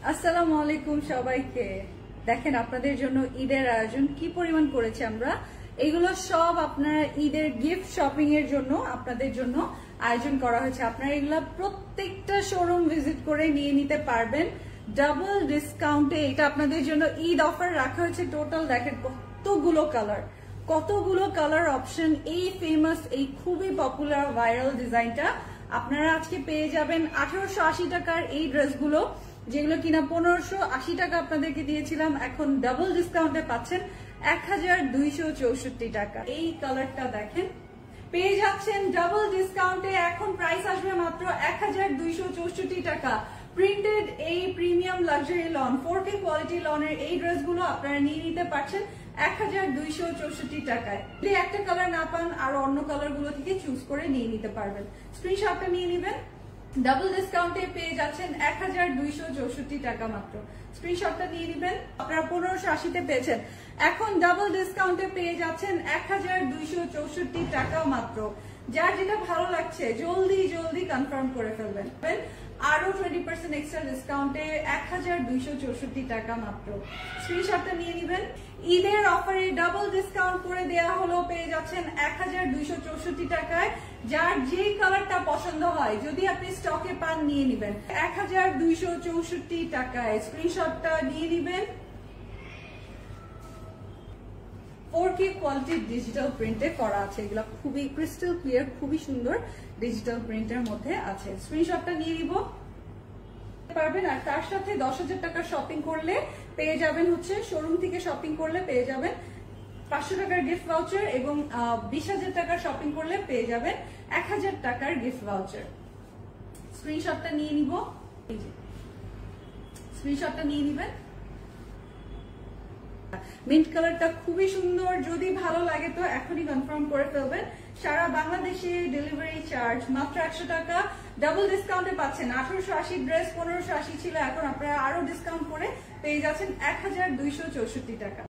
আসসালামু আলাইকুম সবাইকে। দেখেন আপনাদের জন্য ঈদের আয়োজন কি পরিমাণ করেছি আমরা। এগুলো সব আপনারা ঈদের গিফট শপিং এর জন্য আপনাদের জন্য আয়োজন করা হয়েছে। আপনারা এগুলো প্রত্যেকটা শোরুম ভিজিট করে নিয়ে নিতে পারবেন ডাবল ডিসকাউন্টে। এটা আপনাদের জন্য ঈদ অফার রাখা হয়েছে। টোটাল দেখেন কতগুলো কালার অপশন। এই ফেমাস এই খুবই পপুলার ভাইরাল ডিজাইনটা আপনারা আজকে পেয়ে যাবেন 1880 টাকার এই ড্রেসগুলো, যেগুলো কিনা 1580 টাকা আপনাদেরকে দিয়েছিলাম, এখন ডাবল ডিসকাউন্টে পাচ্ছেন 1264 টাকা। এই কালারটা দেখেন পেয়ে যাচ্ছেন ডাবল ডিসকাউন্টে, এখন প্রাইস আসবে মাত্র 1264 টাকা। প্রিন্টেড এই premium luxury lawn 4K quality লনের এই ড্রেসগুলো আপনারা নিয়ে নিতে পারছেন 1264 টাকায়। যদি একটা কালার না পান আরো অন্য কালার গুলো থেকে চুজ করে নিয়ে নিতে পারবেন। স্ক্রিনশটটা নিয়ে নেবেন। ডাবল ডিসকাউন্টে পেয়ে যাচ্ছেন 1264 টাকা মাত্র। স্ক্রিনশটটা নিয়ে নেবেন। আপনারা 1580 পেয়েছেন, এখন ডাবল ডিসকাউন্টে পেয়ে যাচ্ছেন 1264 টাকা মাত্র। যার যেটা ভালো লাগছে জলদি কনফার্ম করে ফেলবেন। আরো 20% এক্সট্রা ডিসকাউন্টে 1264 টাকা মাত্র। স্ক্রিনশটটা নিয়ে নেবেন। ঈদের অফারে ডাবল ডিসকাউন্ট করে দেয়া হলো, পেয়ে যাচ্ছেন 1264 টাকায়। যার যে কালারটা পছন্দ হয় যদি আপনি স্টকে পান নিয়ে নেবেন 1264 টাকায়। স্ক্রিনশটটা নিয়ে নেবেন। 4K কোয়ালিটির ডিজিটাল প্রিন্টে করা আছে, এগুলো খুবই ক্রিস্টাল ক্লিয়ার, খুবই সুন্দর ডিজিটাল প্রিন্টের মধ্যে আছে। স্ক্রিনশটটা নিয়ে নিব পারবেন। আর তার সাথে 10,000 টাকার শপিং করলে পেয়ে যাবেন হচ্ছে শোরুম থেকে শপিং করলে পেয়ে যাবেন 500 টাকার গিফট ভাউচার, এবং 20,000 টাকার শপিং করলে পেয়ে যাবেন 1000 টাকার গিফট ভাউচার। স্ক্রিনশটটা নিয়ে নিব। স্ক্রিনশটটা নিয়ে নিবেন। মিন্ট কালারটা খুবই সুন্দর, যদি ভালো লাগে তো এখনই কনফার্ম করে ফেলবেন। সারা বাংলাদেশে ডেলিভারি চার্জ মাত্র 100 টাকা। ডাবল ডিসকাউন্টে পাচ্ছেন 1880 ড্রেস 1580 ছিল, এখন আপনারা আরো ডিসকাউন্ট করে পেয়ে যাচ্ছেন 1264 টাকা।